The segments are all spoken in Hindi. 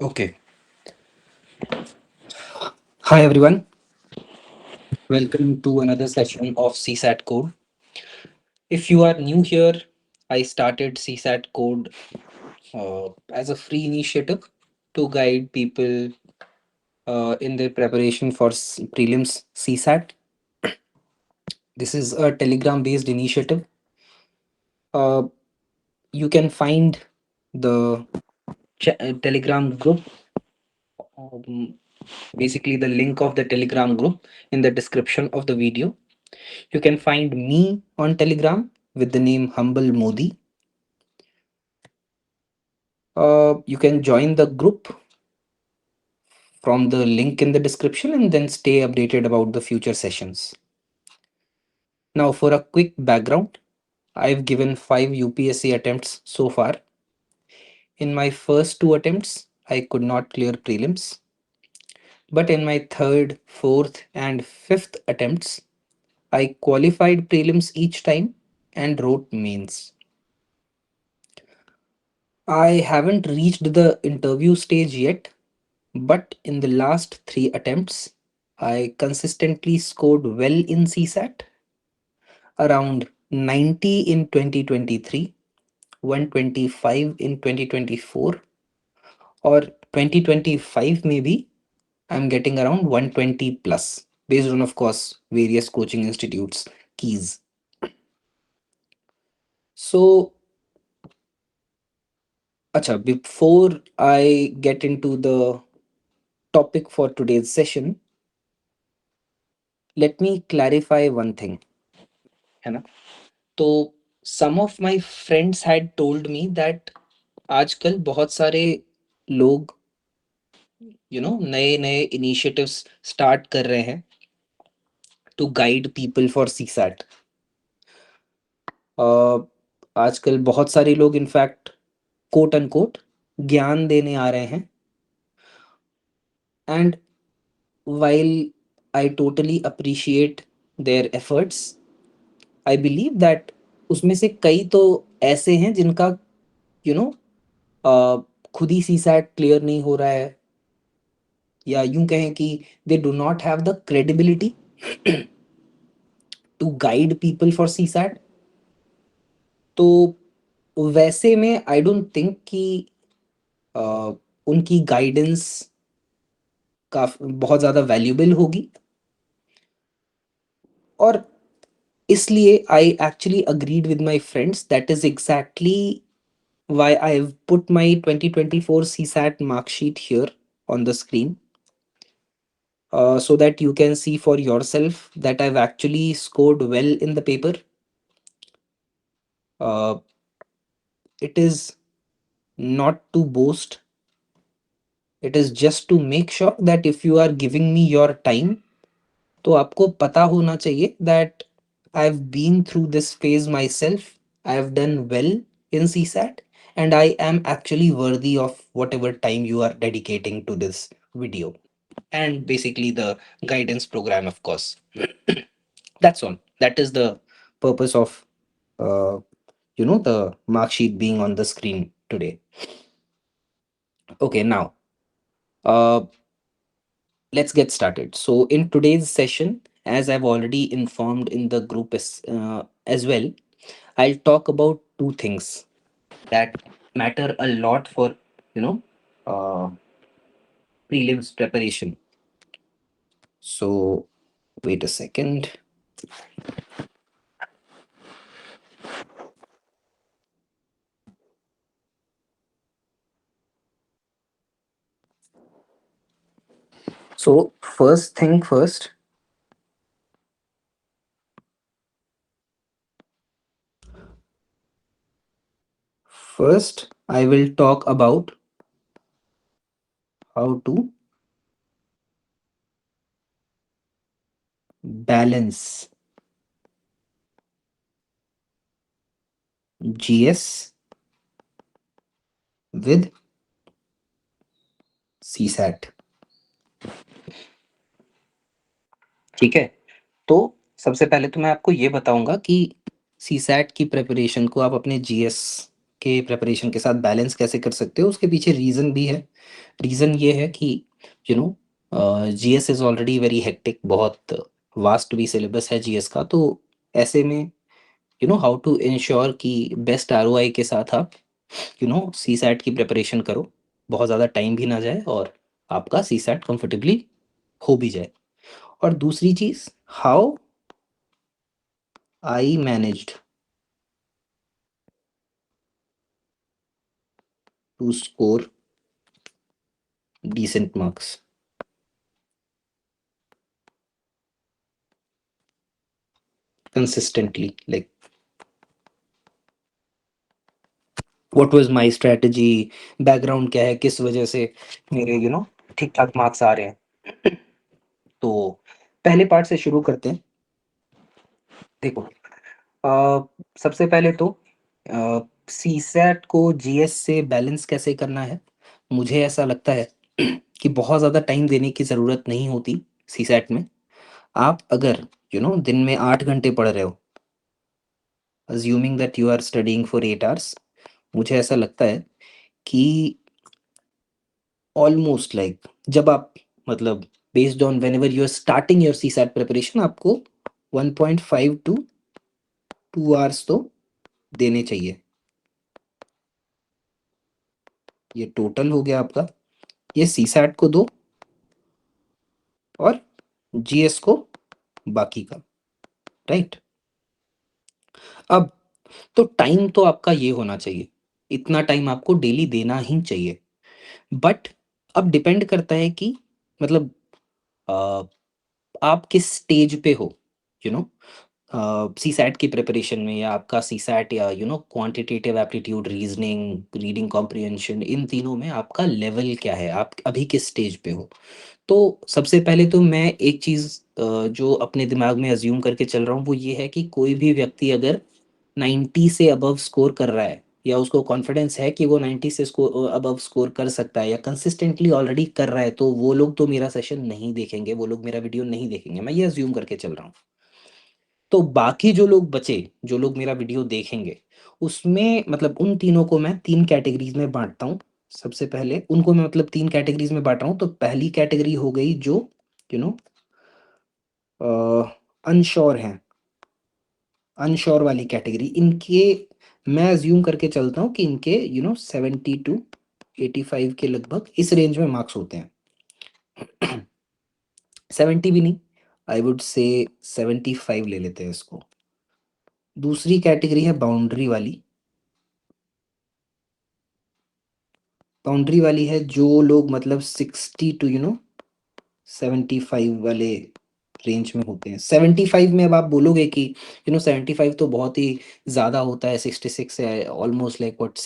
Okay. Hi everyone. Welcome to another session of CSAT Code. If you are new here, I started CSAT Code as a free initiative to guide people in their preparation for prelims CSAT. This is a Telegram based initiative. Uh, you can find the Telegram group, um, basically the link of the Telegram group in the description of the video. You can find me on Telegram with the name Humble Modi. You can join the group from the link in the description and then stay updated about the future sessions. Now, for a quick background, I've given 5 UPSC attempts so far. In my first two attempts, I could not clear prelims, but in my third, fourth, and fifth attempts, I qualified prelims each time and wrote mains. I haven't reached the interview stage yet, but in the last three attempts, I consistently scored well in CSAT, around 90 in 2023, 125 in 2024, or 2025 maybe. I'm getting around 120 plus, based on, of course, various coaching institutes' keys. So, acha, before I get into the topic for today's session, let me clarify one thing. है ना? तो some of my friends had told me that आजकल बहुत सारे लोग नए नए इनिशिएटिव्स स्टार्ट कर रहे हैं to guide people for CSAT. आजकल बहुत सारे लोग इनफैक्ट कोट अनकोट ज्ञान देने आ रहे हैं। And while I totally appreciate their efforts, I believe that उसमें से कई तो ऐसे हैं जिनका यू नो खुद ही सीसैट क्लियर नहीं हो रहा है, या यूं कहें कि they do not have the credibility to guide people for CSAT. तो वैसे में आई डोंट थिंक कि उनकी गाइडेंस बहुत ज़्यादा वैल्यूबल होगी, और इसलिए I actually agreed with my friends. That is exactly why I've put my 2024 CSAT mark sheet here on the screen, so that you can see for yourself that I've actually scored well in the paper. Uh, it is not to boast, it is just to make sure that if you are giving me your time, तो आपको पता होना चाहिए that I've been through this phase myself. I've done well in CSAT, and I am actually worthy of whatever time you are dedicating to this video and basically the guidance program, of course. That's all. That is the purpose of uh, the mark sheet being on the screen today. Okay, now uh, let's get started. So, in today's session, as I've already informed in the group as well, I'll talk about two things that matter a lot for you know uh, prelims preparation. So, wait a second. So, first thing first, first I will talk about how to balance GS with CSAT. ठीक है, तो सबसे पहले तो मैं आपको ये बताऊंगा कि सीसैट की प्रिपरेशन को आप अपने जीएस के प्रिपरेशन के साथ बैलेंस कैसे कर सकते हो, उसके पीछे रीज़न भी है। रीज़न ये है कि you know GS is already very hectic, बहुत वास्ट भी सिलेबस है जीएस का। तो ऐसे में हाउ टू इंश्योर कि बेस्ट आरओआई के साथ आप सी सैट की प्रिपरेशन करो, बहुत ज़्यादा टाइम भी ना जाए और आपका सी सैट कंफर्टेबली हो भी जाए। और दूसरी चीज़, how I managed to score decent marks consistently, like what was my strategy, background क्या है, किस वजह से मेरे ठीक ठाक मार्क्स आ रहे हैं। तो पहले पार्ट से शुरू करते हैं। देखो, सबसे पहले तो सी सैट को जीएस से बैलेंस कैसे करना है। मुझे ऐसा लगता है कि बहुत ज़्यादा टाइम देने की ज़रूरत नहीं होती सी सैट में। आप अगर दिन में 8 घंटे पढ़ रहे हो, assuming that you are studying for 8 hours, मुझे ऐसा लगता है कि ऑलमोस्ट लाइक जब आप मतलब based on whenever you are starting your CSAT preparation, आपको 1.5 टू 2 आवर्स तो देने चाहिए। ये टोटल हो गया आपका, ये सीसैट को दो और जीएस को बाकी का, राइट। अब तो टाइम तो आपका ये होना चाहिए, इतना टाइम आपको डेली देना ही चाहिए। बट अब डिपेंड करता है कि मतलब अ, आप किस स्टेज पे हो, यू नो सी सैट की प्रिपरेशन में, या आपका सी सैट या quantitative aptitude, reasoning, reading comprehension, इन तीनों में आपका लेवल क्या है, आप अभी किस स्टेज पे हो। तो सबसे पहले तो मैं एक चीज़ जो अपने दिमाग में अज्यूम करके चल रहा हूँ वो ये है कि कोई भी व्यक्ति अगर 90 से अबव स्कोर कर रहा है, या उसको कॉन्फिडेंस है कि वो 90 से स्कोर अबव स्कोर कर सकता है, या कंसिस्टेंटली ऑलरेडी कर रहा है, तो वो लोग तो मेरा सेशन नहीं देखेंगे, वो लोग मेरा वीडियो नहीं देखेंगे, मैं ये अज्यूम करके चल रहा हूँ। तो बाकी जो लोग बचे, जो लोग मेरा वीडियो देखेंगे, उसमें मतलब उन तीनों को मैं 3 कैटेगरीज में बांटता हूँ। सबसे पहले उनको मैं मतलब 3 कैटेगरीज में बांट रहा हूँ। तो पहली कैटेगरी हो गई जो यू नो अनश्योर हैं, अनश्योर वाली कैटेगरी। इनके मैं अज्यूम करके चलता हूँ कि इनके 70 to 85 के लगभग इस रेंज में मार्क्स होते हैं। 70 भी नहीं, आई वुड से 75 ले लेते हैं इसको। दूसरी कैटेगरी है बाउंड्री वाली। बाउंड्री वाली है जो लोग मतलब 60 to 75 वाले रेंज में होते हैं। 75 में अब आप बोलोगे कि 75 तो बहुत ही ज़्यादा होता है, 66 है almost like what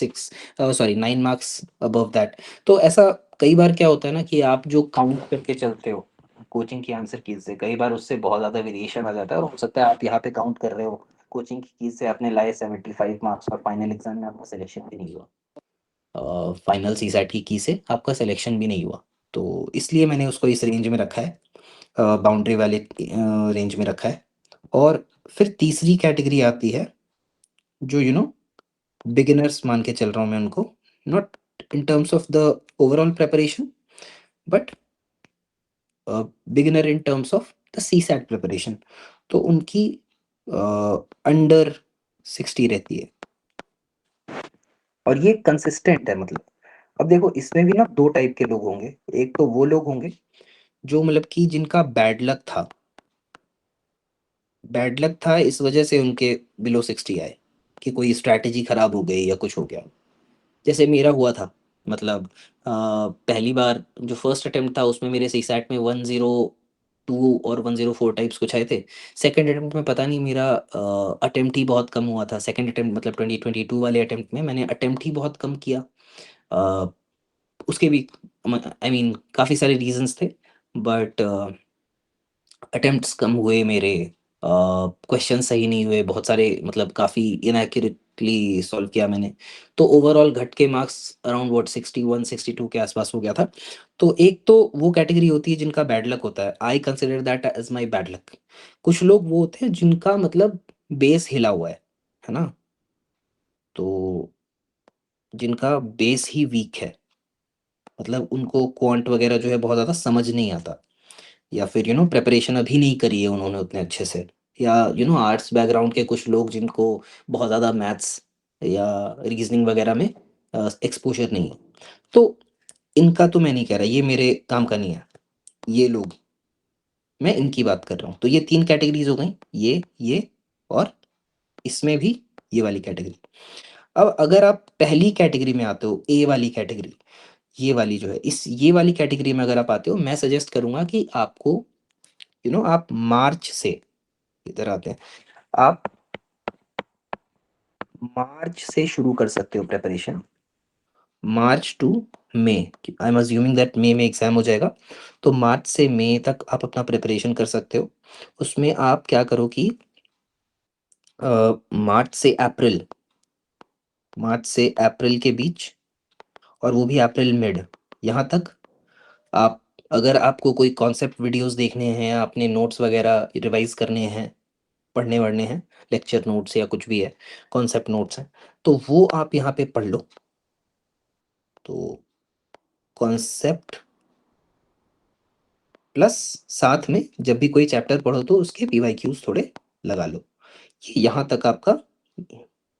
9 marks above that. तो ऐसा कई बार क्या होता है ना कि आप जो काउंट करके चलते हो कोचिंग की आंसर की से, कई बार उससे बहुत ज़्यादा वेरिएशन आ जाता है, और हो सकता है आप यहाँ पे काउंट कर रहे हो कोचिंग की चीज़ से आपने लाए 75 मार्क्स, और फाइनल एग्जाम में आपका सिलेक्शन भी नहीं हुआ, फाइनल सी सैट की से आपका सिलेक्शन भी नहीं हुआ। तो इसलिए मैंने उसको इस रेंज में रखा है, बाउंड्री वाले रेंज में रखा है। और फिर तीसरी कैटेगरी आती है जो बिगिनर्स मान के चल रहा हूँ मैं उनको, not in terms of the overall preparation, but beginner in terms of the CSAT preparation. तो उनकी अंडर 60 रहती है, और ये कंसिस्टेंट है। मतलब अब देखो, इसमें भी ना दो टाइप के लोग होंगे। एक तो वो लोग होंगे जो मतलब कि जिनका बैड लक था, बैड लक था इस वजह से उनके बिलो 60 आए, कि कोई स्ट्रैटेजी खराब हो गई या कुछ हो गया, जैसे मेरा हुआ था। मतलब पहली बार जो फर्स्ट अटेम्प्ट था उसमें मेरे सी सैट में 102 और 104 टाइप्स कुछ आए थे। सेकंड अटेम्प्ट में पता नहीं, मेरा अटेम्प्ट ही बहुत कम हुआ था। सेकंड अटेम्प्ट मतलब 2022 वाले अटेम्प्ट में मैंने अटेम्प्ट ही बहुत कम किया। अ, उसके भी आई मीन काफ़ी सारे रीजंस थे, बट अटेम्प्ट्स कम हुए मेरे, क्वेश्चन सही नहीं हुए बहुत सारे, मतलब काफ़ी इनएक्यूरेटली सॉल्व किया मैंने। तो ओवरऑल घट के मार्क्स अराउंड व्हाट 61 62 के आसपास हो गया था। तो एक तो वो कैटेगरी होती है जिनका बैड लक होता है, I consider that as my bad luck. कुछ लोग वो होते हैं जिनका मतलब बेस हिला हुआ है ना। तो जिनका बेस ही वीक है, मतलब उनको क्वांट वगैरह जो है बहुत ज़्यादा समझ नहीं आता, या फिर प्रिपरेशन अभी नहीं करी है उन्होंने उतने अच्छे से, या आर्ट्स बैकग्राउंड के कुछ लोग जिनको बहुत ज़्यादा मैथ्स या रीजनिंग वगैरह में एक्सपोजर नहीं है। तो इनका तो मैं नहीं कह रहा, ये मेरे काम का नहीं है, ये लोग, मैं इनकी बात कर रहा हूँ। तो ये तीन कैटेगरीज हो गई, ये और इसमें भी ये वाली कैटेगरी। अब अगर आप पहली कैटेगरी में आते हो, ए वाली कैटेगरी, ये वाली जो है, इस ये वाली कैटेगरी में अगर आप आते हो, मैं सजेस्ट करूंगा कि आपको आप मार्च से, इधर आते हैं, आप मार्च से शुरू कर सकते हो preparation. March to May, I am assuming that मई में एग्जाम हो जाएगा, तो मार्च से मई तक आप अपना प्रिपरेशन कर सकते हो। उसमें आप क्या करो कि मार्च से अप्रैल, मार्च से अप्रैल के बीच, और वो भी अप्रैल मिड, यहाँ तक आप, अगर आपको कोई कॉन्सेप्ट वीडियोस देखने हैं, आपने नोट्स वगैरह रिवाइज करने हैं, पढ़ने वढ़ने हैं, लेक्चर नोट्स या कुछ भी है, कॉन्सेप्ट नोट्स हैं, तो वो आप यहाँ पे पढ़ लो। तो कॉन्सेप्ट प्लस साथ में जब भी कोई चैप्टर पढ़ो तो उसके पीवाईक्यूज थोड़े लगा लो, ये यहाँ तक आपका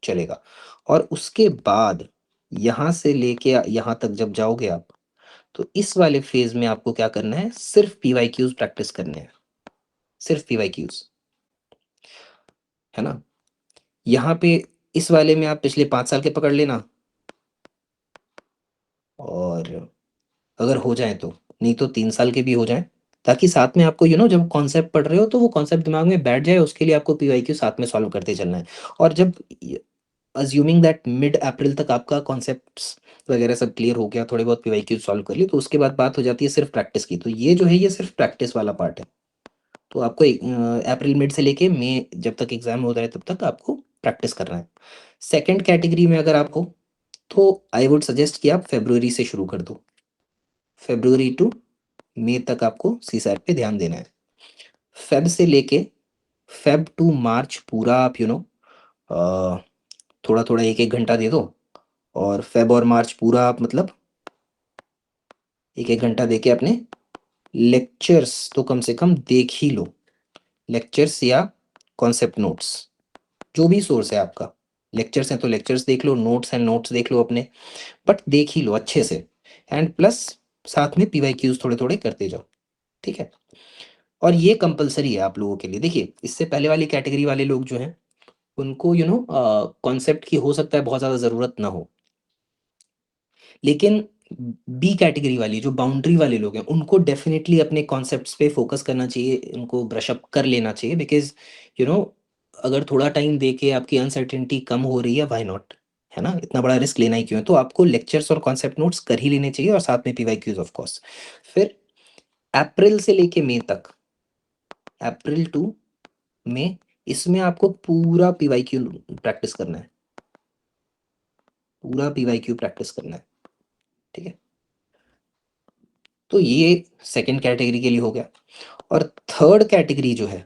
चलेगा। और उसके बाद यहाँ से लेके यहाँ तक जब जाओगे आप, तो इस वाले फेज में आपको क्या करना है, सिर्फ पीवाईक्यूज प्रैक्टिस करने हैं, सिर्फ पीवाईक्यूज, है ना। यहाँ पे इस वाले में आप पिछले 5 साल के पकड़ लेना, और अगर हो जाए तो, नहीं तो 3 साल के भी हो जाए, ताकि साथ में आपको जब कॉन्सेप्ट पढ़ रहे हो तो वो कॉन्सेप्ट दिमाग में बैठ जाए, उसके लिए आपको पीवाईक्यू साथ में सॉल्व करते चलना है। और जब अज्यूमिंग दैट मिड अप्रैल तक आपका कॉन्सेप्ट्स वगैरह सब क्लियर हो गया, थोड़े बहुत पीवाईक्यू सॉल्व कर लिए, तो उसके बाद बात हो जाती है सिर्फ प्रैक्टिस की। तो ये जो है ये सिर्फ प्रैक्टिस वाला पार्ट है। तो आपको अप्रैल मिड से लेके मई जब तक एग्जाम हो रहा है तब तक आपको प्रैक्टिस करना है। सेकंड कैटेगरी में अगर आप हो, तो आई वुड सजेस्ट कि आप फेब्रुवरी से शुरू कर दो, फेब्रुवरी टू मई तक आपको सी सैट पे ध्यान देना है। फेब से लेके फेब टू मार्च पूरा आप थोड़ा थोड़ा एक एक घंटा दे दो, और फेब और मार्च पूरा आप मतलब एक एक घंटा देके अपने लेक्चर्स तो कम से कम देख ही लो, लेक्चर्स या कॉन्सेप्ट नोट्स, जो भी सोर्स है आपका, लेक्चर्स हैं तो लेक्चर्स देख लो, नोट्स हैं नोट्स देख लो अपने, बट देख ही लो अच्छे से। एंड प्लस साथ में पीवाईक्यूज थोड़े थोड़े करते जाओ, ठीक है। और ये कंपलसरी है आप लोगों के लिए। देखिए, इससे पहले वाली कैटेगरी वाले लोग जो हैं, उनको कॉन्सेप्ट की हो सकता है बहुत ज़्यादा ज़रूरत ना हो, लेकिन बी कैटेगरी वाली जो बाउंड्री वाले लोग हैं, उनको डेफिनेटली अपने कॉन्सेप्ट्स पे फोकस करना चाहिए, उनको ब्रश अप कर लेना चाहिए, बिकॉज यू नो अगर थोड़ा टाइम दे के आपकी अनसर्टेनिटी कम हो रही है, व्हाई नॉट, है ना, इतना बड़ा रिस्क लेना ही क्यों है। तो आपको लेक्चर्स और कॉन्सेप्ट नोट्स कर ही लेने चाहिए, और साथ में पीवाईक्यूज ऑफ कोर्स। फिर अप्रैल से लेके मई तक, अप्रैल टू मई, इसमें आपको पूरा पीवाईक्यू प्रैक्टिस करना है, पूरा पीवाईक्यू प्रैक्टिस करना है, ठीक है। तो ये सेकंड कैटेगरी के लिए हो गया। और थर्ड कैटेगरी जो है,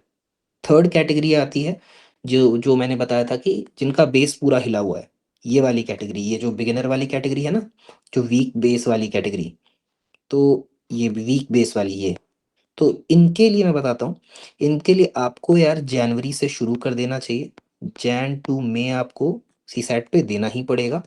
थर्ड कैटेगरी आती है जो जो मैंने बताया था कि जिनका बेस पूरा हिला हुआ है, ये वाली कैटेगरी, ये जो बिगिनर वाली कैटेगरी है ना, जो वीक बेस वाली कैटेगरी, तो ये वीक बेस वाली, ये, तो इनके लिए मैं बताता हूँ, इनके लिए आपको यार जनवरी से शुरू कर देना चाहिए, जैन टू मई आपको सी सेट पे देना ही पड़ेगा।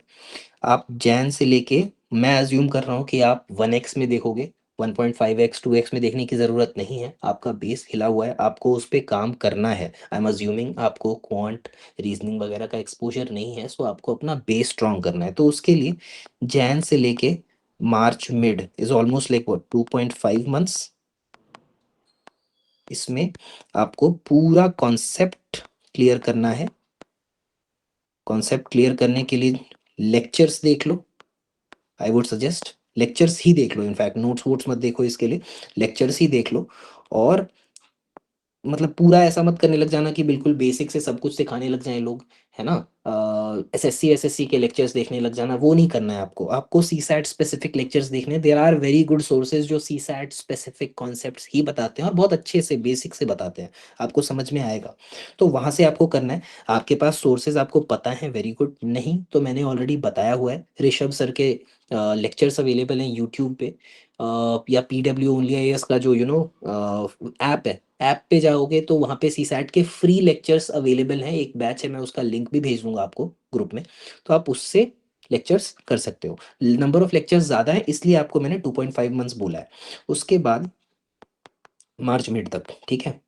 आप जैन से लेके, मैं अज्यूम कर रहा हूँ कि आप 1x में देखोगे, 1.5x 2x में देखने की ज़रूरत नहीं है, आपका बेस हिला हुआ है, आपको उस पर काम करना है। आई एम अज्यूमिंग आपको क्वांट रीजनिंग वगैरह का एक्सपोजर नहीं है, सो आपको अपना बेस स्ट्रॉन्ग करना है। तो उसके लिए जैन से लेके March mid is almost like what 2.5 months, इसमें आपको पूरा कॉन्सेप्ट क्लियर करना है। कॉन्सेप्ट क्लियर करने के लिए लेक्चर्स देख लो, आई वुड सजेस्ट लेक्चर्स ही देख लो, इनफैक्ट नोट्स वोट्स मत देखो इसके लिए, लेक्चर्स ही देख लो। और मतलब पूरा ऐसा मत करने लग जाना कि बिल्कुल बेसिक से सब कुछ सिखाने लग जाएं लोग, है ना। एसएससी एसएससी के लेक्चर्स देखने लग जाना, वो नहीं करना है आपको। आपको सी सैट स्पेसिफिक लेक्चर्स देखने, there are very good sources जो सी सैट स्पेसिफिक कॉन्सेप्ट्स ही बताते हैं और बहुत अच्छे से बेसिक से बताते हैं, आपको समझ में आएगा। तो वहाँ से आपको करना है। आपके पास सोर्सेज आपको पता है, वेरी गुड। नहीं तो मैंने ऑलरेडी बताया हुआ है, ऋषभ सर के लेक्चर्स अवेलेबल हैं यूट्यूब पे, या PW Only IAS का जो ऐप है, ऐप पे जाओगे तो वहाँ पे सीसैट के फ्री लेक्चर्स अवेलेबल हैं। एक बैच है, मैं उसका लिंक भी भेज दूंगा आपको ग्रुप में, तो आप उससे लेक्चर्स कर सकते हो। नंबर ऑफ लेक्चर्स ज़्यादा है, इसलिए आपको मैंने 2.5 मंथ्स बोला है। उसके बाद मार्च मिड तक, ठीक है।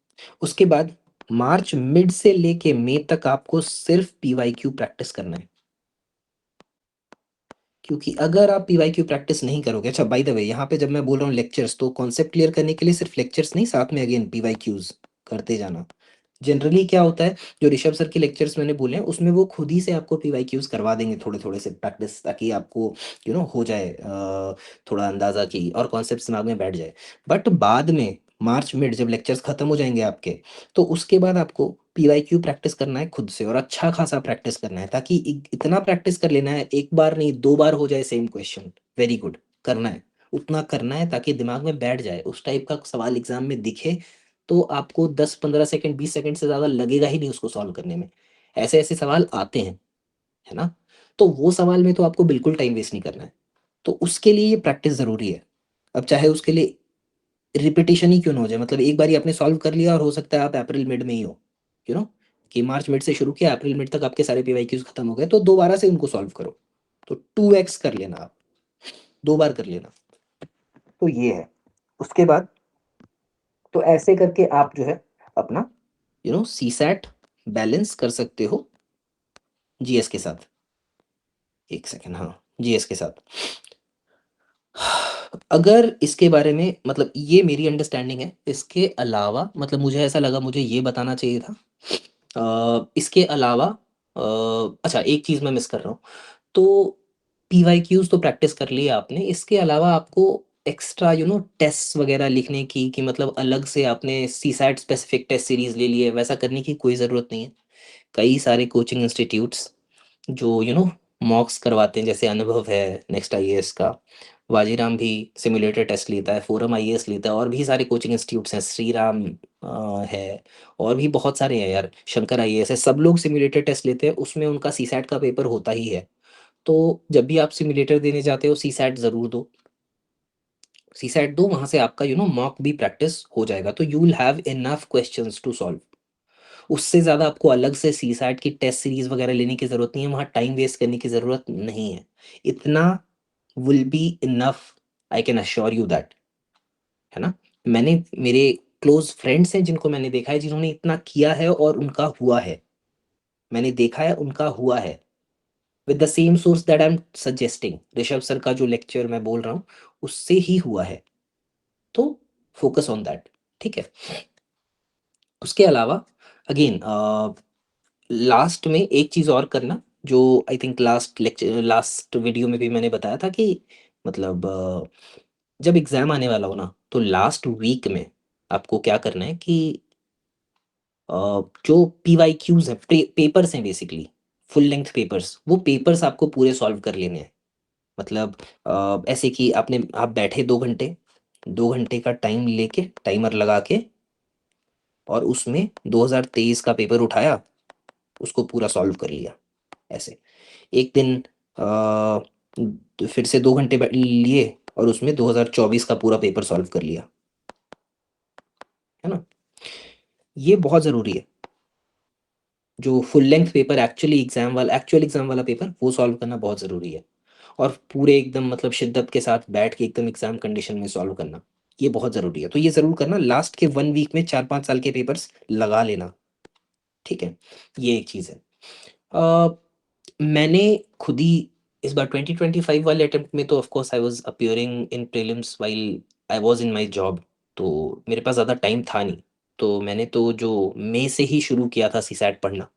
उसके बाद मार्च मिड से लेके मई तक आपको सिर्फ PYQ प्रैक्टिस करना है। क्योंकि अगर आप PYQ प्रैक्टिस नहीं करोगे, अच्छा बाय द वे, यहाँ पे जब मैं बोल रहा हूँ लेक्चर्स, तो कॉन्सेप्ट क्लियर करने के लिए सिर्फ लेक्चर्स नहीं, साथ में अगेन PYQs करते जाना। जनरली क्या होता है, जो ऋषभ सर के लेक्चर्स मैंने बोले हैं उसमें वो खुद ही से आपको PYQs करवा देंगे थोड़े थोड़े से प्रैक्टिस, ताकि आपको हो जाए थोड़ा अंदाजा की, और कॉन्सेप्ट दिमाग में बैठ जाए। बट बाद में मार्च मिड जब लेक्चर्स खत्म हो जाएंगे आपके, तो उसके बाद आपको PYQ प्रैक्टिस करना है खुद से, और अच्छा खासा प्रैक्टिस करना है, ताकि इतना प्रैक्टिस कर लेना है, एक बार नहीं 2 बार हो जाए सेम क्वेश्चन, वेरी गुड करना है। उतना करना है ताकि दिमाग में बैठ जाए, उस टाइप का सवाल एग्जाम में दिखे तो आपको 10 15 सेकंड 20 सेकंड से ज़्यादा लगेगा ही नहीं उसको सॉल्व करने में। ऐसे ऐसे सवाल आते हैं, है ना। तो वो सवाल में तो आपको बिल्कुल टाइम वेस्ट नहीं करना है। तो उसके लिए ये प्रैक्टिस ज़रूरी है। अब चाहे उसके लिए रिपीटेशन ही क्यों ना हो जाए, मतलब एक बार ही आपने सॉल्व कर लिया और हो सकता है आप अप्रैल मिड में ही हो, यू नो कि मार्च मिड से शुरू किया, अप्रैल मिड तक आपके सारे PYQs खत्म हो गए, तो दोबारा से उनको सॉल्व करो। तो 2x कर लेना आप, 2 बार कर लेना। तो ये है। उसके बाद तो ऐसे करके आप जो है अपना CSAT बैलेंस कर सकते हो GS के साथ। एक सेकेंड, हाँ, GS के साथ। अगर इसके बारे में, मतलब ये मेरी अंडरस्टैंडिंग है, इसके अलावा मतलब मुझे ऐसा लगा मुझे ये बताना चाहिए था। इसके अलावा अच्छा एक चीज़ मैं मिस कर रहा हूँ। तो PYQs तो प्रैक्टिस कर ली आपने, इसके अलावा आपको एक्स्ट्रा टेस्ट वगैरह लिखने की, कि मतलब अलग से आपने CSAT स्पेसिफिक टेस्ट सीरीज ले ली है, वैसा करने की कोई ज़रूरत नहीं है। कई सारे कोचिंग इंस्टीट्यूट्स जो मॉक्स करवाते हैं, जैसे अनुभव है, नेक्स्ट IAS का, वाजीराम भी सिमुलेटर टेस्ट लेता है, फोरम IAS लेता है, और भी सारे कोचिंग इंस्टीट्यूट्स हैं, श्रीराम है, और भी बहुत सारे हैं यार, शंकर IAS है, सब लोग सिमुलेटर टेस्ट लेते हैं, उसमें उनका CSAT का पेपर होता ही है। तो जब भी आप सिमुलेटर देने जाते हो, CSAT ज़रूर दो। CSAT दो, वहाँ से आपका मॉक भी प्रैक्टिस हो जाएगा, तो you will have enough questions to solve. उससे ज़्यादा आपको अलग से CSAT की टेस्ट सीरीज वगैरह लेने की ज़रूरत नहीं है, वहाँ टाइम वेस्ट करने की ज़रूरत नहीं है। इतना will be enough, I can assure you that, है ना। मैंने, मेरे क्लोज फ्रेंड्स हैं जिनको मैंने देखा है, जिन्होंने इतना किया है और उनका हुआ है, मैंने देखा है उनका हुआ है, with the same source that I am suggesting, Rishabh sir का जो लेक्चर मैं बोल रहा हूँ उससे ही हुआ है। तो फोकस ऑन दैट, ठीक है। उसके अलावा अगेन लास्ट में एक चीज और करना, जो I think last lecture, last video में भी मैंने बताया था, कि मतलब जब एग्जाम आने वाला हो ना, तो लास्ट वीक में आपको क्या करना है कि जो PYQs हैं, पेपर्स हैं बेसिकली, फुल लेंथ पेपर्स, वो पेपर्स आपको पूरे सॉल्व कर लेने हैं। मतलब ऐसे कि आप बैठे 2 घंटे, 2 घंटे का टाइम लेके, टाइमर लगा के, और उसमें 2023 का पेपर उठाया, उसको पूरा सॉल्व कर लिया। ऐसे एक दिन फिर से 2 घंटे लिए, और उसमें 2024 का पूरा पेपर सॉल्व कर लिया, है ना। ये बहुत ज़रूरी है, जो full length paper, actual exam वाला पेपर, वो सॉल्व करना बहुत ज़रूरी है। और पूरे एकदम मतलब शिद्दत के साथ बैठ के एकदम एग्जाम कंडीशन में सॉल्व करना, ये बहुत ज़रूरी है। तो ये ज़रूर करना, लास्ट के 1 वीक में 4 5 साल के पेपर्स लगा लेना, ठीक है। ये एक चीज़ है। अ, मैंने खुद ही इस बार 2025 वाले अटेम्प्ट में, तो of course I was appearing in prelims while I was in my job, तो मेरे पास ज़्यादा टाइम था नहीं। तो मैंने तो जो मई से ही शुरू किया था CSAT पढ़ना,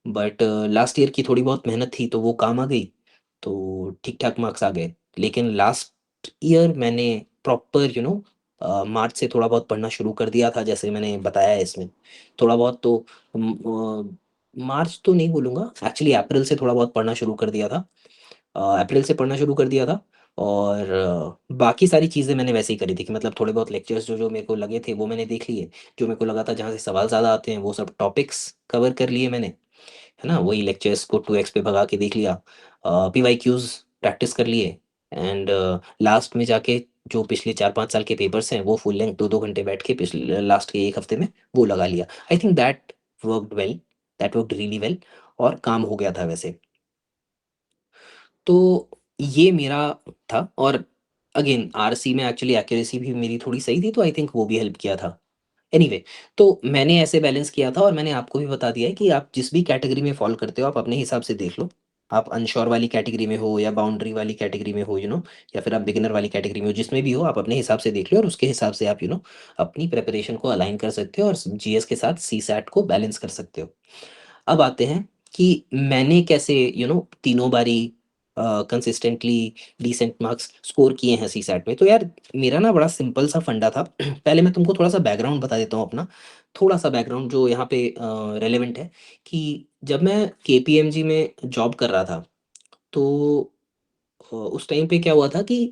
बट लास्ट ईयर की थोड़ी बहुत मेहनत थी तो वो काम आ गई, तो ठीक ठाक मार्क्स आ गए। लेकिन लास्ट ईयर मैंने प्रॉपर मार्च से थोड़ा बहुत पढ़ना शुरू कर दिया था, जैसे मैंने बताया है इसमें, थोड़ा बहुत तो मार्च तो नहीं बोलूँगा, एक्चुअली अप्रैल से थोड़ा बहुत पढ़ना शुरू कर दिया था। अप्रैल से पढ़ना शुरू कर दिया था। और बाकी सारी चीज़ें मैंने वैसे ही करी थी कि मतलब थोड़े बहुत लेक्चर्स जो जो मेरे को लगे थे वो मैंने देख लिए। जो मेरे को लगा था जहाँ से सवाल ज़्यादा आते हैं वो सब टॉपिक्स कवर कर लिए मैंने, है ना? वही लेक्चर्स को 2x पे भगा के देख लिया। PYQs प्रैक्टिस कर लिए। एंड लास्ट में जाके जो पिछले 4-5 साल के पेपर्स हैं वो फुल लेंथ 2-2 घंटे बैठ के पिछले लास्ट के एक हफ्ते में वो लगा लिया। I think that worked well, that worked really well, और काम हो गया था वैसे। तो ये मेरा था। और अगेन आरसी में एक्चुअली एक्यूरेसी भी मेरी थोड़ी सही थी, तो आई थिंक वो भी हेल्प किया था। एनीवे, तो मैंने ऐसे बैलेंस किया था, और मैंने आपको भी बता दिया है कि आप जिस भी कैटेगरी में फॉल करते हो आप अपने हिसाब से देख लो। आप अनश्योर वाली कैटेगरी में हो या बाउंड्री वाली कैटेगरी में हो, या फिर आप बिगिनर वाली कैटेगरी में हो, जिसमें भी हो आप अपने हिसाब से देख लो, और उसके हिसाब से आप अपनी प्रिपरेशन को अलाइन कर सकते हो और जीएस के साथ सी सैट को बैलेंस कर सकते हो। अब आते हैं कि मैंने कैसे तीनों बारी कंसिस्टेंटली डिसेंट मार्क्स स्कोर किए हैं सीसैट में। तो यार मेरा ना बड़ा सिंपल सा फंडा था। पहले मैं तुमको थोड़ा सा बैकग्राउंड बता देता हूँ अपना, थोड़ा सा बैकग्राउंड जो यहाँ पे रेलेवेंट है। कि जब मैं केपीएमजी में जॉब कर रहा था, तो उस टाइम पे क्या हुआ था कि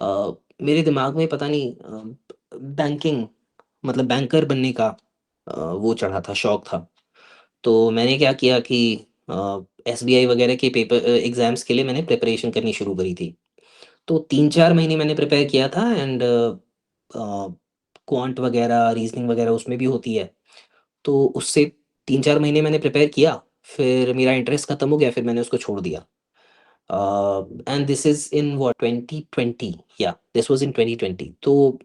अ, मेरे दिमाग में पता नहीं बैंकिंग, मतलब बैंकर बनने का वो चढ़ा था, शौक था। तो मैंने क्या किया कि एसबीआई वगैरह के पेपर एग्जाम्स के लिए मैंने प्रिपरेशन करनी शुरू करी थी। तो 3-4 महीने मैंने प्रिपेयर किया था। एंड क्वांट वगैरह रीजनिंग वगैरह उसमें भी होती है। तो उससे 3-4 महीने मैंने प्रिपेयर किया। फिर मेरा इंटरेस्ट खत्म हो गया, फिर मैंने उसको छोड़ दिया। And this is in what 2020, या दिस वाज इन 2020। तो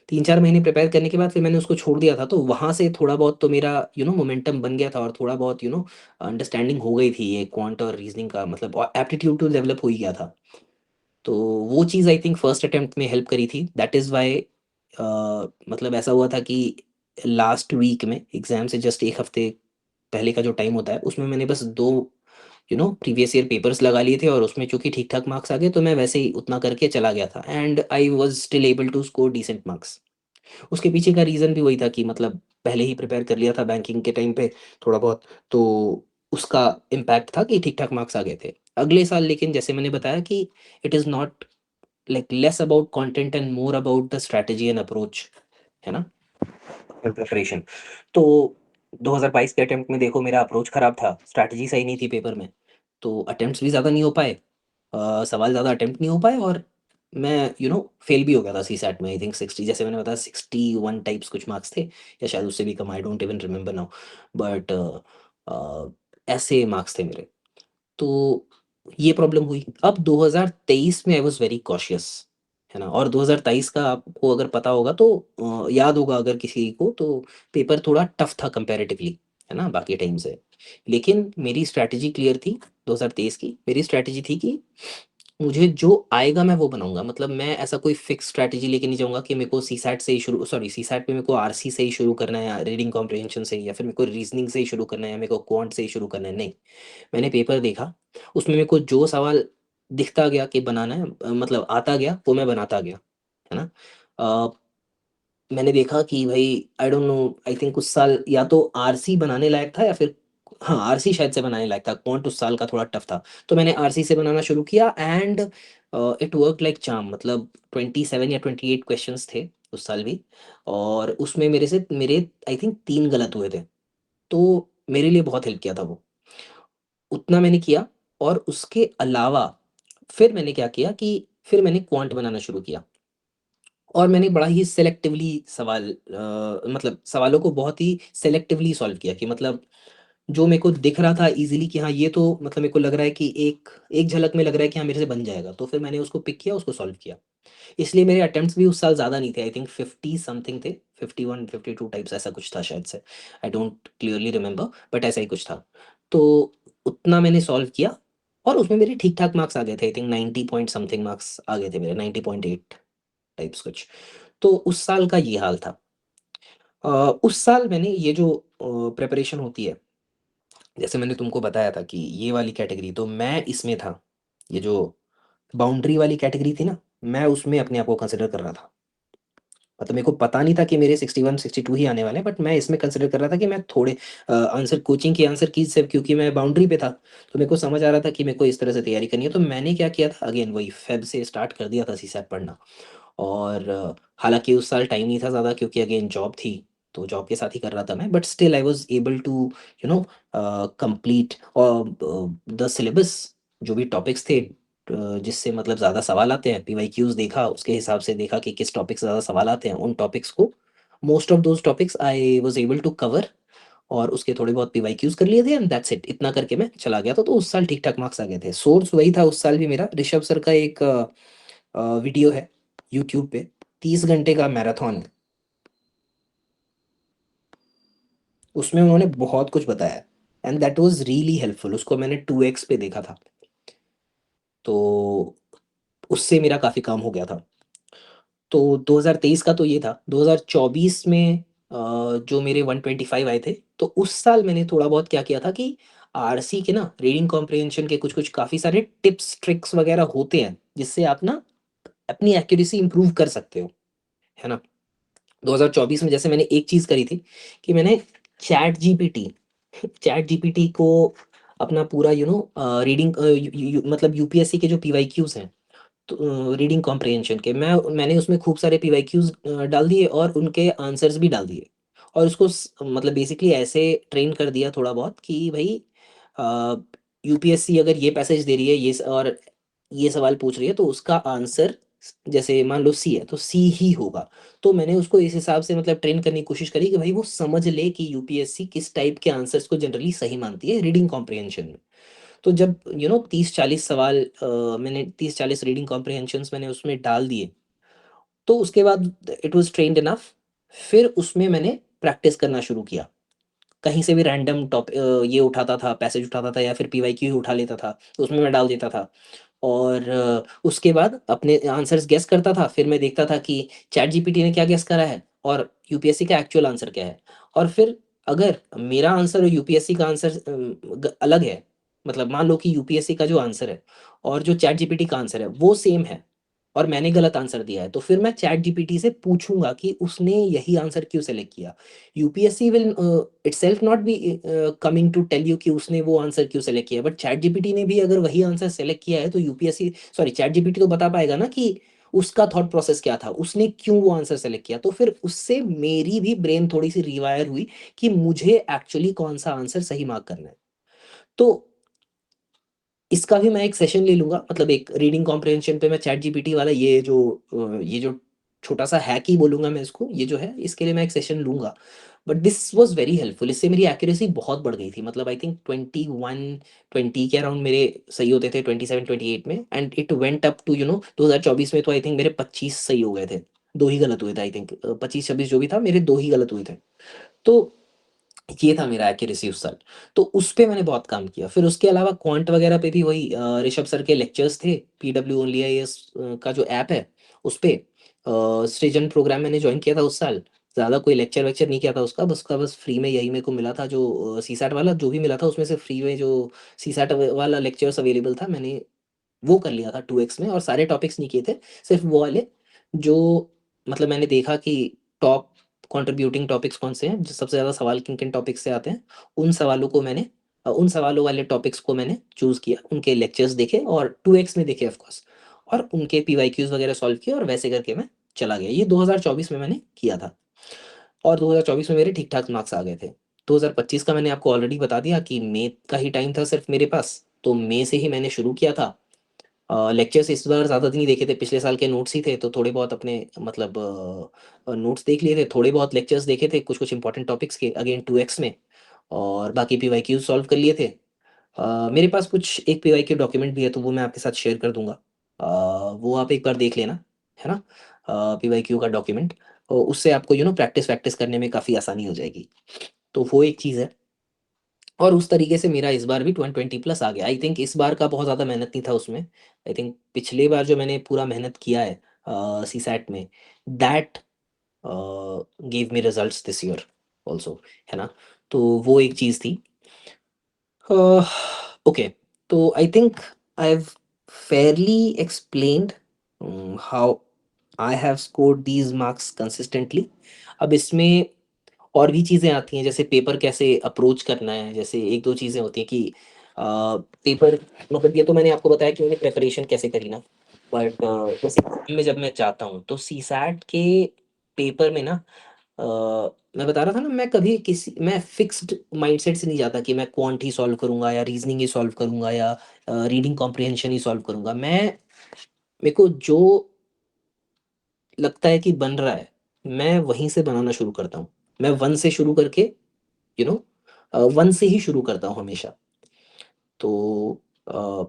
3-4 महीने प्रिपेयर करने के बाद फिर मैंने उसको छोड़ दिया था। तो वहाँ से थोड़ा बहुत तो मेरा मोमेंटम बन गया था, और थोड़ा बहुत अंडरस्टैंडिंग हो गई थी ये क्वांट और रीजनिंग का, मतलब और एप्टीट्यूड तो डेवलप हो ही गया था। तो वो चीज़ आई थिंक फर्स्ट अटेम्प्ट में हेल्प करी थी। दैट इज़ वाई मतलब ऐसा हुआ था कि लास्ट वीक में एग्जाम से जस्ट एक हफ्ते पहले का जो टाइम होता है उसमें मैंने बस दो प्रीवियस ईयर पेपर्स लगा लिए थे, और उसमें चूंकि ठीक ठाक मार्क्स आ गए तो मैं वैसे ही उतना करके चला गया था। And I was still able to score decent marks. उसके पीछे का रीज़न भी वही था कि मतलब पहले ही प्रिपेयर कर लिया था बैंकिंग के टाइम पे थोड़ा बहुत। तो उसका इम्पैक्ट था कि ठीक ठाक मार्क्स आ गए थे अगले साल। लेकिन जैसे मैंने बताया कि it is not like less about content and more about the strategy and approach, है ना, प्रिपरेशन। तो 2022 के अटेम्प्ट में देखो मेरा अप्रोच खराब था, स्ट्रैटेजी सही नहीं थी पेपर में। तो अटेम्प्ट्स भी ज़्यादा नहीं हो पाए, सवाल ज़्यादा अटेम्प्ट नहीं हो पाए, और मैं फेल भी हो गया था सी सैट में। आई थिंक 60, जैसे मैंने बताया 61 टाइप्स कुछ मार्क्स थे, या शायद उससे भी कम, I don't even remember now. But ऐसे मार्क्स थे मेरे। तो ये प्रॉब्लम हुई। अब 2023 में आई वाज वेरी कॉशियस, है ना। और 2023 का आपको अगर पता होगा तो याद होगा अगर किसी को, तो पेपर थोड़ा टफ था कंपैरेटिवली, है ना, बाकी टाइम से। लेकिन मेरी स्ट्रैटेजी क्लियर थी। 2023 की मेरी स्ट्रैटेजी थी कि मुझे जो आएगा मैं वो बनाऊंगा। मतलब मैं ऐसा कोई फिक्स स्ट्रैटेजी लेके नहीं जाऊंगा कि मेरे को सीसैट से ही शुरू, सॉरी सीसैट पे मेरे को आरसी से ही शुरू करना है, या रीडिंग कॉम्प्रिहेंशन से ही, या फिर मेरे को रीजनिंग से ही शुरू करना है, या मेरे को क्वांट से ही शुरू करना है। नहीं, मैंने पेपर देखा, उसमें मेरे को जो सवाल दिखता गया कि बनाना है, मतलब आता गया, वो मैं बनाता गया, है ना। अ, मैंने देखा कि भाई I don't know, I think उस साल या तो आरसी बनाने लायक था, या फिर हाँ आरसी शायद से बनाने लायक था। क्वांट उस साल का थोड़ा टफ था, तो मैंने आरसी से बनाना शुरू किया। And it work like charm. मतलब 27 या 28 क्वेश्चंस थे उस साल भी, और उसमें मेरे आई थिंक 3 गलत हुए थे। तो मेरे लिए बहुत हेल्प किया था वो, उतना मैंने किया। और उसके अलावा फिर मैंने क्या किया कि फिर मैंने क्वांट बनाना शुरू किया। और मैंने बड़ा ही सेलेक्टिवली मतलब सवालों को बहुत ही सेलेक्टिवली सॉल्व किया। कि मतलब जो मेरे को दिख रहा था इजीली कि हाँ ये तो मतलब मेरे को लग रहा है कि एक एक झलक में लग रहा है कि हाँ मेरे से बन जाएगा, तो फिर मैंने उसको पिक किया, उसको सॉल्व किया। इसलिए मेरे अटेम्प्ट्स भी उस साल ज़्यादा नहीं थे, आई थिंक 50 समथिंग थे, 51-52 टाइप्स ऐसा कुछ था शायद से। I don't clearly remember, but ऐसा ही कुछ था। तो उतना मैंने सॉल्व किया, और उसमें मेरे ठीक ठाक मार्क्स आ गए थे। I think 90 point something marks आ गए थे मेरे, 90.8 टाइप्स कुछ। तो उस साल का ये हाल था। अ, उस साल मैंने ये जो प्रिपरेशन होती है, जैसे मैंने तुमको बताया था कि ये वाली कैटेगरी, तो मैं इसमें था। ये जो बाउंड्री वाली कैटेगरी थी ना, मैं उसमें अपने आप को कंसिडर कर रहा था। मतलब मेरे को पता नहीं था कि मेरे 61 62 ही आने वाले हैं, बट मैं इसमें कंसिडर कर रहा था कि मैं थोड़े आंसर कोचिंग के आंसर की सिर्फ क्योंकि मैं बाउंड्री पे था, तो मेरे को समझ आ रहा था कि मेरे को इस तरह से तैयारी करनी है। तो मैंने क्या किया था, अगेन वही फेब से स्टार्ट कर दिया था सीसैट पढ़ना। और हालांकि उस साल टाइम नहीं था ज़्यादा क्योंकि अगेन जॉब थी, तो जॉब के साथ ही कर रहा था मैं, but still I was able to complete all the syllabus, जो भी टॉपिक्स थे जिससे मतलब ज़्यादा सवाल आते हैं, पीवाईक्यूज देखा, उसके हिसाब से देखा कि किस टॉपिक से ज़्यादा सवाल आते हैं, उन टॉपिक्स को, most of those topics I was able to cover, और उसके थोड़े बहुत पीवाईक्यूज कर लिए थे, एंड दैट्स इट। इतना करके मैं चला गया था, तो उस साल ठीक ठाक मार्क्स आ गए थे। सोर्स वही था उस साल भी मेरा, ऋषभ सर का एक वीडियो है यूट्यूब पे, 30 घंटे का मैराथन है, उसमें उन्होंने बहुत कुछ बताया, and that was really helpful. उसको मैंने 2x पे देखा था, तो उससे मेरा काफ़ी काम हो गया था। तो 2023 का तो ये था। 2024 में जो मेरे 125 आए थे, तो उस साल मैंने थोड़ा बहुत क्या किया था कि आरसी के ना रीडिंग कॉम्प्रिहेंशन के कुछ कुछ काफ़ी सारे टिप्स ट्रिक्स वगैरह होते हैं जिससे आप ना अपनी एक्यूरेसी इंप्रूव कर सकते हो, है ना। 2024 में जैसे मैंने एक चीज़ करी थी कि मैंने चैट जीपीटी चैट जीपीटी को अपना पूरा रीडिंग मतलब यूपीएससी के जो पीवाईक्यूज हैं, तो रीडिंग कॉम्प्रिहेंशन के मैंने उसमें खूब सारे पीवाईक्यूज डाल दिए और उनके आंसर्स भी डाल दिए, और उसको मतलब बेसिकली ऐसे ट्रेन कर दिया थोड़ा बहुत कि भाई यूपीएससी अगर ये पैसेज दे रही है, और ये सवाल पूछ रही है, तो उसका आंसर जैसे मान लो सी है तो सी ही होगा। तो मैंने उसको इस हिसाब से मतलब ट्रेन करने की कोशिश करी कि भाई वो समझ ले कि यूपीएससी किस टाइप के आंसर्स को जनरली सही मानती है रीडिंग कॉम्प्रिहेंशन में। तो जब 30 40 सवाल मैंने 30 40 रीडिंग कॉम्प्रिहेंशंस मैंने उसमें डाल दिए, तो उसके बाद इट वाज ट्रेन्ड इनफ। फिर उसमें मैंने प्रैक्टिस करना शुरू किया, कहीं से भी रैंडम ये उठाता था, पैसेज उठाता था, या फिर पीवाईक्यू उठा लेता था, तो उसमें मैं डाल देता था। और उसके बाद अपने आंसर्स गेस करता था, फिर मैं देखता था कि चैट जीपीटी ने क्या गेस करा है और यूपीएससी का एक्चुअल आंसर क्या है। और फिर अगर मेरा आंसर और यूपीएससी का आंसर अलग है, मतलब मान लो कि यूपीएससी का जो आंसर है और जो चैट जीपीटी का आंसर है वो सेम है, और मैंने गलत आंसर दिया है, तो फिर मैं चैट जीपीटी से पूछूंगा कि उसने यही आंसर क्यों सेलेक्ट किया। UPSC will itself not be coming to tell you कि उसने वो आंसर क्यों सेलेक्ट किया, बट चैट जीपीटी ने भी अगर वही आंसर सेलेक्ट किया है तो यूपीएससी, सॉरी, चैट जीपीटी तो बता पाएगा ना कि उसका थॉट प्रोसेस क्या था, उसने क्यों वो आंसर सेलेक्ट किया। तो फिर उससे मेरी भी ब्रेन थोड़ी सी रिवायर हुई कि मुझे एक्चुअली कौन सा आंसर सही मार्क करना है। तो इसका भी मैं एक सेशन ले लूंगा, मतलब एक रीडिंग कॉम्प्रिहेंशन पे मैं चैट जीपीटी वाला ये जो छोटा सा हैक ही बोलूंगा मैं इसको, ये जो है इसके लिए मैं एक सेशन लूंगा। But this was very helpful, इससे मेरी एक्यूरेसी बहुत बढ़ गई थी, मतलब आई थिंक 21 20 के अराउंड मेरे सही होते थे, 27 28 में, and it went up to 2024 में तो आई थिंक मेरे 25 सही हो गए थे। दो ही गलत हुए थे आई थिंक, 25 26 जो भी था, मेरे दो ही गलत हुए थे। तो ये था मेरा एक्यूरेसी उस साल। तो उस पे मैंने बहुत काम किया। फिर उसके अलावा क्वांट वगैरह पे भी वही ऋषभ सर के लेक्चर्स थे, पीडब्ल्यू ओनली आईएएस का जो ऐप है उस पे सृजन प्रोग्राम मैंने ज्वाइन किया था उस साल। ज़्यादा कोई लेक्चर वेक्चर नहीं किया था उसका, बस फ्री में यही मेरे को मिला था, जो सीसैट वाला जो भी मिला था उसमें से फ्री में जो सीसैट वाला लेक्चर्स अवेलेबल था, मैंने वो कर लिया था 2x में, और सारे टॉपिक्स नहीं किए थे, सिर्फ वो वाले जो मतलब मैंने देखा कि टॉप कंट्रीब्यूटिंग टॉपिक्स कौन से हैं, जो सबसे ज़्यादा सवाल किन किन टॉपिक्स से आते हैं, उन सवालों को मैंने उन सवालों वाले टॉपिक्स को मैंने चूज़ किया, उनके लेक्चर्स देखे और 2x में देखे ऑफकोर्स, और उनके पीवाईक्यूज वगैरह सॉल्व किए, और वैसे करके मैं चला गया। ये 2024 में मैंने किया था, और 2024 में मेरे ठीक ठाक मार्क्स आ गए थे। 2025 का मैंने आपको ऑलरेडी बता दिया कि मई का ही टाइम था सिर्फ मेरे पास, तो मई से ही मैंने शुरू किया था। लेक्चर्स इस बार ज़्यादा नहीं देखे थे, पिछले साल के नोट्स ही थे, तो थोड़े बहुत अपने मतलब नोट्स देख लिए थे, थोड़े बहुत लेक्चर्स देखे थे कुछ कुछ इंपॉर्टेंट टॉपिक्स के, अगेन 2x में, और बाकी पीवाईक्यू सॉल्व कर लिए थे। मेरे पास कुछ एक पीवाईक्यू डॉक्यूमेंट भी है, तो वो मैं आपके साथ शेयर कर दूंगा। वो आप एक बार देख लेना, है ना, पीवाईक्यू का डॉक्यूमेंट, उससे आपको प्रैक्टिस वैक्टिस करने में काफ़ी आसानी हो जाएगी। तो वो एक चीज़ है। और उस तरीके से मेरा इस बार भी 120 प्लस आ गया। आई थिंक इस बार का बहुत ज़्यादा मेहनत नहीं था उसमें। आई थिंक पिछले बार जो मैंने पूरा मेहनत किया है सी सैट में, that give me results this year also, है ना। तो वो एक चीज़ थी। ओके, तो I think I have Fairlie explained how I have scored these marks consistently. अब इसमें और भी चीज़ें आती हैं, जैसे पेपर कैसे अप्रोच करना है, जैसे एक दो चीज़ें होती हैं कि पेपर, मतलब ये तो मैंने आपको बताया कि मैंने प्रेपरेशन कैसे करी ना। बट जैसे एग्जाम में जब मैं चाहता हूँ तो सी सैट के पेपर में ना, अ, मैं बता रहा था ना, मैं फिक्स्ड माइंडसेट से नहीं जाता कि मैं क्वांट ही सॉल्व करूंगा या रीजनिंग ही सॉल्व करूंगा या रीडिंग कॉम्प्रिहेंशन ही सॉल्व करूंगा। मेरे को जो लगता है कि बन रहा है, मैं वहीं से बनाना शुरू करता हूँ। मैं वन से शुरू करके, यू नो वन से ही शुरू करता हूँ हमेशा। तो अ,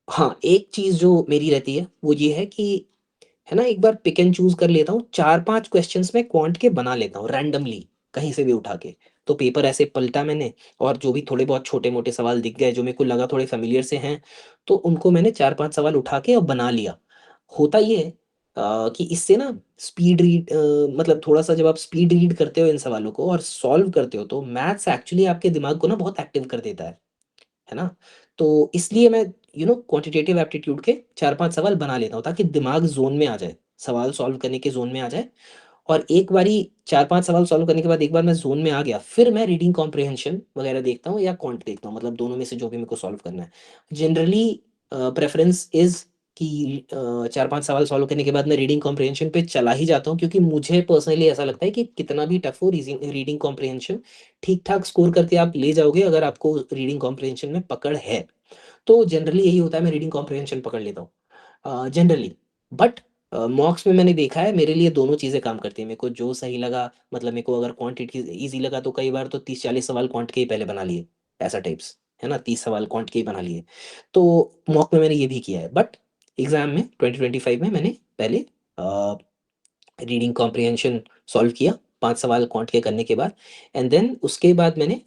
हाँ, एक चीज़ जो मेरी रहती है वो ये है कि, है ना, एक बार पिक एंड चूज कर लेता हूँ, 4-5 क्वेश्चंस में क्वांट के बना लेता हूँ रैंडमली, कहीं से भी उठा के। तो पेपर ऐसे पलटा मैंने, और जो भी थोड़े बहुत छोटे मोटे सवाल दिख गए जो मेरे को लगा थोड़े फेमिलियर से हैं, तो उनको मैंने 4-5 सवाल उठा के और बना लिया। होता ये है कि इससे ना स्पीड रीड, मतलब थोड़ा सा जब आप स्पीड रीड करते हो इन सवालों को और सॉल्व करते हो, तो मैथ्स एक्चुअली आपके दिमाग को ना बहुत एक्टिव कर देता है ना। तो इसलिए मैं क्वांटिटेटिव एप्टीट्यूड के 4-5 सवाल बना लेता हूँ ताकि दिमाग जोन में आ जाए, सवाल सॉल्व करने के जोन में आ जाए। और एक बारी 4-5 सवाल सॉल्व करने के बाद एक बार मैं जोन में आ गया, फिर मैं रीडिंग कॉम्प्रिहेंशन वगैरह देखता हूँ या क्वांट देखता हूँ, मतलब दोनों में से जो भी मेरे को सॉल्व करना है। जनरली प्रेफरेंस इज कि 4-5 सवाल सॉल्व करने के बाद मैं रीडिंग कॉम्प्रिहेंशन पे चला ही जाता हूँ, क्योंकि मुझे पर्सनली ऐसा लगता है कि कितना भी टफ हो रीडिंग कॉम्प्रिहेंशन, ठीक ठाक स्कोर करके आप ले जाओगे अगर आपको रीडिंग कॉम्प्रिहेंशन में पकड़ है। तो जनरली यही होता है, मैं रीडिंग कॉम्प्रिहेंशन पकड़ लेता हूँ जनरली। बट मॉक्स में मैंने देखा है मेरे लिए दोनों चीज़ें काम करती हैं। मेरे को जो सही लगा, मतलब मेरे को अगर क्वांटिटी इजी लगा तो कई बार तो 30-40 सवाल क्वांट के ही पहले बना लिए, ऐसा टाइप्स, है ना, 30 सवाल क्वांट के ही बना लिए। तो मॉक में मैंने ये भी किया है, बट एग्जाम में 2025 में मैंने पहले रीडिंग कॉम्प्रिहेंशन सॉल्व किया 5 सवाल क्वांट के करने के बाद, एंड देन उसके बाद मैंने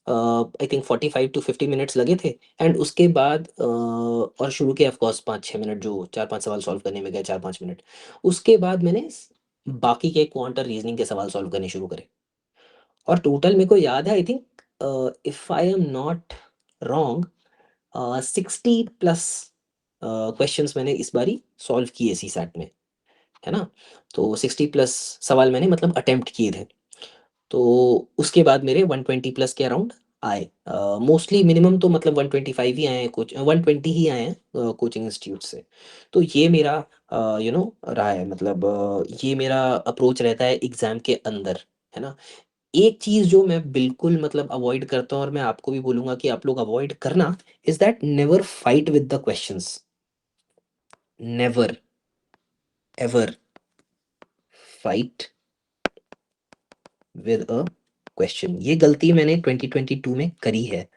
आई थिंक 45 to 50 मिनट्स लगे थे। एंड उसके बाद और शुरू के ऑफ कोर्स 5-6 मिनट, जो 4-5 सवाल सॉल्व करने में गए 4-5 मिनट, उसके बाद मैंने बाकी के क्वांट और रीजनिंग के सवाल सॉल्व करने शुरू करे। और टोटल मेरे को याद है, I think if I am not wrong, 60+ questions मैंने इस बारी सॉल्व किए सी सैट में, है ना। तो 60+ सवाल मैंने मतलब अटेम्प्ट किए थे। तो उसके बाद मेरे 120+ के अराउंड आए। मोस्टली मिनिमम तो मतलब 125 ही आए हैं, कुछ 120 ही आए हैं कोचिंग इंस्टीट्यूट से। तो ये मेरा रहा है, मतलब ये मेरा अप्रोच रहता है एग्जाम के अंदर, है ना। एक चीज जो मैं बिल्कुल मतलब अवॉइड करता हूँ और मैं आपको भी बोलूंगा कि आप लोग अवॉइड करना, is that never fight with the questions. Never ever fight with a question. ये गलती मैंने 2022 में करी है।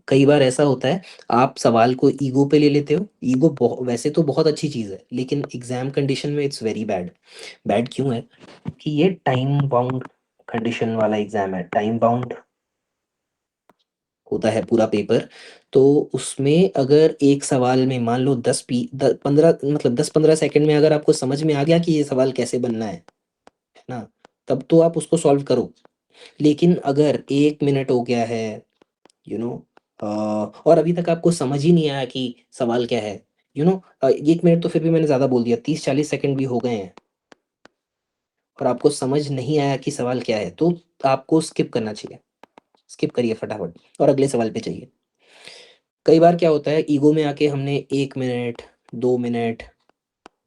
कई बार ऐसा होता है, आप सवाल को ईगो पे ले लेते हो। ईगो वैसे तो बहुत अच्छी चीज़ है, लेकिन एग्जाम कंडीशन में इट्स वेरी बैड। बैड क्यों है कि ये टाइम बाउंड कंडीशन वाला एग्जाम है, टाइम बाउंड होता है पूरा पेपर। तो उसमें अगर एक सवाल में मान लो 15, मतलब 10-15 सेकंड में अगर आपको समझ में आ गया कि ये सवाल कैसे बनना है ना, तब तो आप उसको सॉल्व करो। लेकिन अगर 1 मिनट हो गया है, यू नो और अभी तक आपको समझ ही नहीं आया कि सवाल क्या है, 1 मिनट तो फिर भी मैंने ज़्यादा बोल दिया, 30-40 सेकंड भी हो गए हैं, और आपको समझ नहीं आया कि सवाल क्या है, तो आपको स्किप करना चाहिए। स्किप करिए फटाफट और अगले सवाल पे चाहिए। कई बार क्या होता है, ईगो में आके हमने 1 मिनट, 2 मिनट,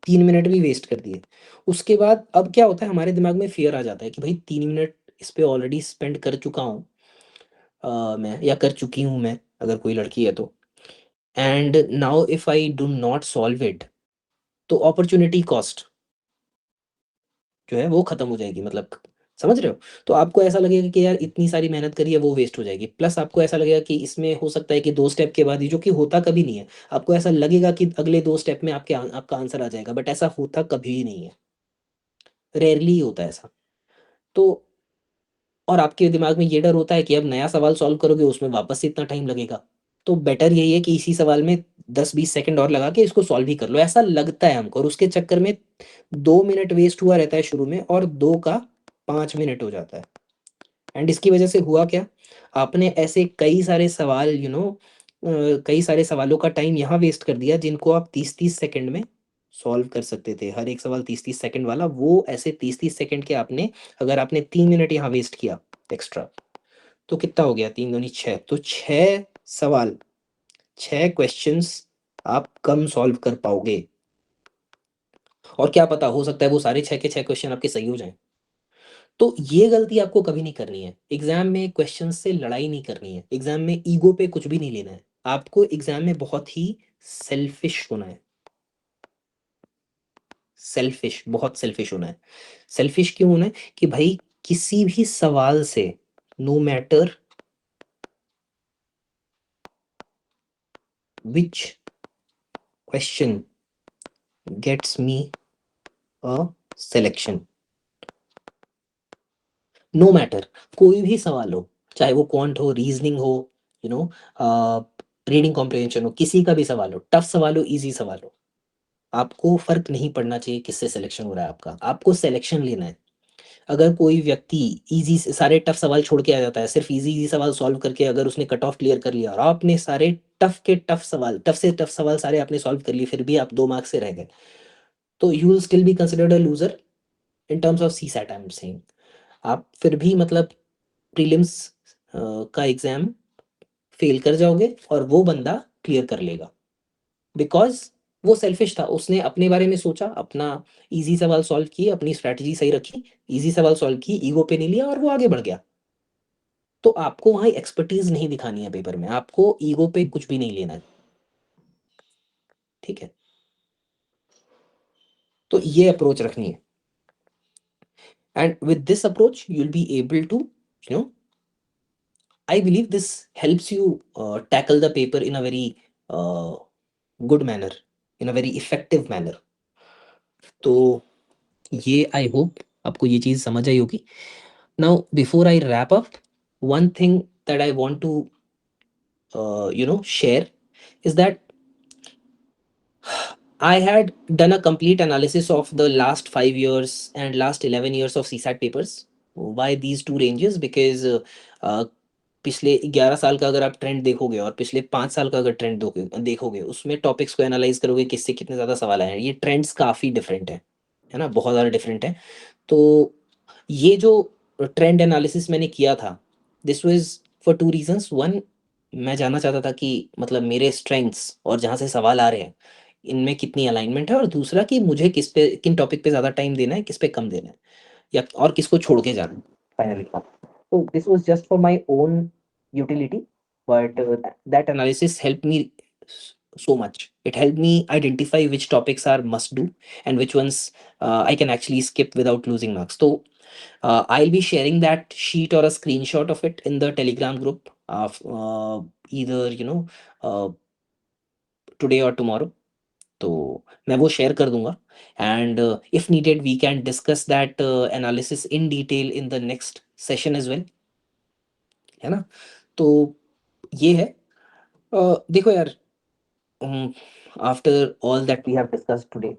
3 मिनट भी वेस्ट कर दिए। उसके बाद अब क्या होता है, हमारे दिमाग में फियर आ जाता है कि भाई 3 मिनट इस पे ऑलरेडी स्पेंड कर चुका हूँ, मैं या कर चुकी हूँ मैं, अगर कोई लड़की है तो। And now if I do not solve it, तो अपॉर्चुनिटी कॉस्ट जो है वो खत्म हो जाएगी, मतलब समझ रहे हो। तो आपको ऐसा लगेगा कि यार इतनी सारी मेहनत करी है वो वेस्ट हो जाएगी, प्लस आपको ऐसा लगेगा कि इसमें हो सकता है कि 2 स्टेप के बाद ही, जो कि होता कभी नहीं है, आपको ऐसा लगेगा कि अगले 2 स्टेप में आपका आंसर आ जाएगा, बट ऐसा होता कभी भी नहीं है। रेयरली ही होता है ऐसा। तो और आपके दिमाग में ये डर होता है कि अब नया सवाल सॉल्व करोगे उसमें वापस से इतना टाइम लगेगा। तो बेटर यही है कि इसी सवाल में 10-20 सेकंड और लगा के इसको सॉल्व ही कर लो, ऐसा लगता है हमको, और उसके चक्कर में 2 मिनट वेस्ट हुआ रहता है शुरू में, और 2 का 5 मिनट हो जाता है। एंड इसकी वजह से हुआ क्या, आपने ऐसे कई सारे सवाल, कई सारे सवालों का टाइम यहाँ वेस्ट कर दिया जिनको आप 30-30 सेकंड में सॉल्व कर सकते थे, हर एक सवाल 30-30 सेकंड वाला, वो ऐसे 30-30 सेकंड के आपने, अगर आपने 3 मिनट यहाँ वेस्ट किया एक्स्ट्रा, तो कितना हो गया, 3 दूनी 6, तो 6 सवाल, 6 क्वेश्चंस आप कम सॉल्व कर पाओगे। और क्या पता, हो सकता है वो सारे 6 के 6 क्वेश्चन आपके सही हो जाएं। तो ये गलती आपको कभी नहीं करनी है, एग्जाम में क्वेश्चन से लड़ाई नहीं करनी है, एग्जाम में ईगो पे कुछ भी नहीं लेना है। आपको एग्जाम में बहुत ही सेल्फिश होना है, सेल्फिश, बहुत सेल्फिश होना है। सेल्फिश क्यों होना है? कि भाई किसी भी सवाल से, no matter which question gets me a selection, no matter, कोई भी सवाल हो, चाहे वो क्वांट हो, रीजनिंग हो, यू नो, रीडिंग कॉम्प्रिहेंशन हो, किसी का भी सवाल हो, टफ सवाल हो, इजी सवाल हो, आपको फर्क नहीं पड़ना चाहिए किससे सिलेक्शन हो रहा है आपका, आपको सिलेक्शन लेना है। अगर कोई व्यक्ति इजी से सारे टफ सवाल छोड़ के आ जाता है, सिर्फ इजी इजी सवाल सॉल्व करके अगर उसने कट ऑफ क्लियर कर लिया, और आपने सारे टफ के टफ सवाल, टफ से टफ सवाल सारे आपने सॉल्व कर लिए, फिर भी आप 2 मार्क्स से रह गए, तो you will still be considered a loser in terms of CSAT, I am saying. आप फिर भी मतलब प्रीलिम्स का एग्जाम फेल कर जाओगे और वो बंदा क्लियर कर लेगा, बिकॉज वो सेल्फिश था, उसने अपने बारे में सोचा, अपना इजी सवाल सॉल्व किए, अपनी स्ट्रैटेजी सही रखी, इजी सवाल सॉल्व की, ईगो पे नहीं लिया और वो आगे बढ़ गया। तो आपको वहां एक्सपर्टीज नहीं दिखानी है पेपर में, आपको ईगो पे कुछ भी नहीं लेना है, ठीक है? तो ये अप्रोच रखनी है, and with this approach you will be able to, you know, I believe this helps you tackle the paper in a very good manner, in a very effective manner. तो ये आई होप आपको ये चीज समझ आई होगी। Now before I wrap up, one thing that I want to share is that I had done a complete analysis of the last 5 years and last 11 years of CSAT papers. Why these two ranges? Because पिछले 11 साल का अगर आप ट्रेंड देखोगे और पिछले 5 साल का अगर ट्रेंड देखोगे, उसमें टॉपिक्स को एनालाइज करोगे, किससे कितने ज्यादा सवाल आए हैं, ये ट्रेंड्स काफी डिफरेंट है ना, बहुत ज्यादा डिफरेंट है। तो ये जो ट्रेंड एनालिसिस मैंने किया था, this was for 2 reasons. One, मैं जानना चाहता था कि मतलब मेरे स्ट्रेंथ्स और जहाँ से सवाल आ रहे हैं इनमें कितनी अलाइनमेंट है, और दूसरा कि मुझे किस पे, किन टॉपिक पे ज़्यादा टाइम देना है, किस पे कम देना है, या और किसको छोड़ के जाना है फाइनली। तो this was just for my own utility, but that analysis help me so much. It helped me identify which topics are must do and which ones I can actually skip without losing marks. So I'll be sharing that sheet or a screenshot of it in the Telegram group of either uh, today or tomorrow. तो मैं वो शेयर कर दूंगा, and if needed we can discuss that analysis in detail in the next session as well, है ना? तो ये है। देखो यार, after all that we have discussed today,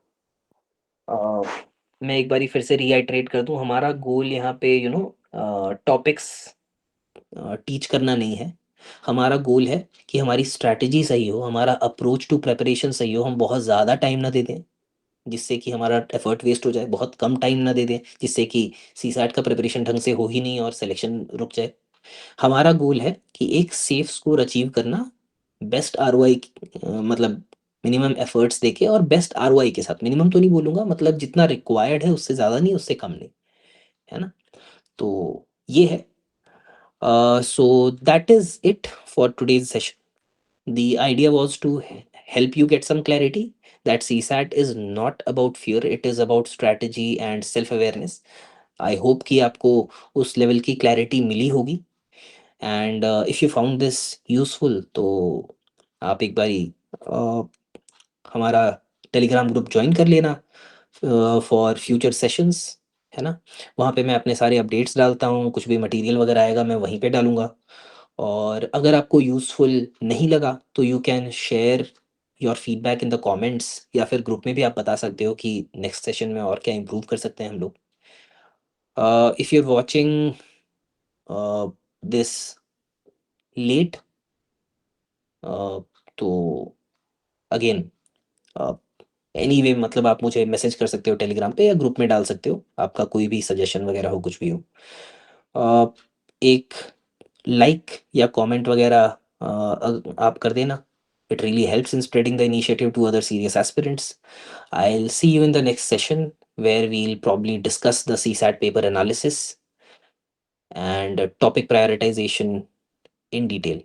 मैं एक बारी फिर से रीआइट्रेट कर दूं, हमारा गोल यहाँ पे टॉपिक्स टीच करना नहीं है। हमारा गोल है कि हमारी स्ट्रैटेजी सही हो, हमारा अप्रोच टू प्रिपरेशन सही हो, हम बहुत ज़्यादा टाइम ना दे दें जिससे कि हमारा एफर्ट वेस्ट हो जाए, बहुत कम टाइम ना दे दें जिससे कि सी सैट का प्रिपरेशन ढंग से हो ही नहीं और सिलेक्शन रुक जाए। हमारा गोल है कि एक सेफ स्कोर अचीव करना, बेस्ट आरओआई, मतलब मिनिमम एफर्ट्स देके और बेस्ट आरओआई के साथ, मिनिमम तो नहीं बोलूंगा, मतलब जितना रिक्वायर्ड है उससे ज़्यादा नहीं, उससे कम नहीं, है ना? तो ये है। So that is it for today's session. The idea was to help you get some clarity that CSAT is not about fear, it is about strategy and self-awareness. I hope कि आपको उस लेवल की क्लैरिटी मिली होगी, and if you found this useful, तो आप एक बारी हमारा टेलीग्राम ग्रुप ज्वाइन कर लेना फॉर फ्यूचर सेशंस, है ना? वहाँ पे मैं अपने सारे अपडेट्स डालता हूँ, कुछ भी मटेरियल वगैरह आएगा मैं वहीं पे डालूंगा। और अगर आपको यूज़फुल नहीं लगा तो you can share your feedback in the comments, या फिर ग्रुप में भी आप बता सकते हो कि नेक्स्ट सेशन में और क्या इम्प्रूव कर सकते हैं हम लोग। If you are watching this late, तो अगेन एनी वे मतलब आप मुझे मैसेज कर सकते हो टेलीग्राम पे या ग्रुप में डाल सकते हो, आपका कोई भी सजेशन वगैरह हो, कुछ भी हो। अ, एक लाइक या कमेंट वगैरह आप कर देना। It really helps in spreading the initiative to other serious aspirants. I'll see you in the next session where we'll probably discuss the CSAT paper analysis and topic prioritization in detail.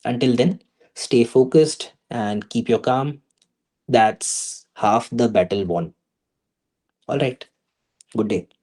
Until then, stay focused and keep your calm. That's half the battle won. All right. Good day.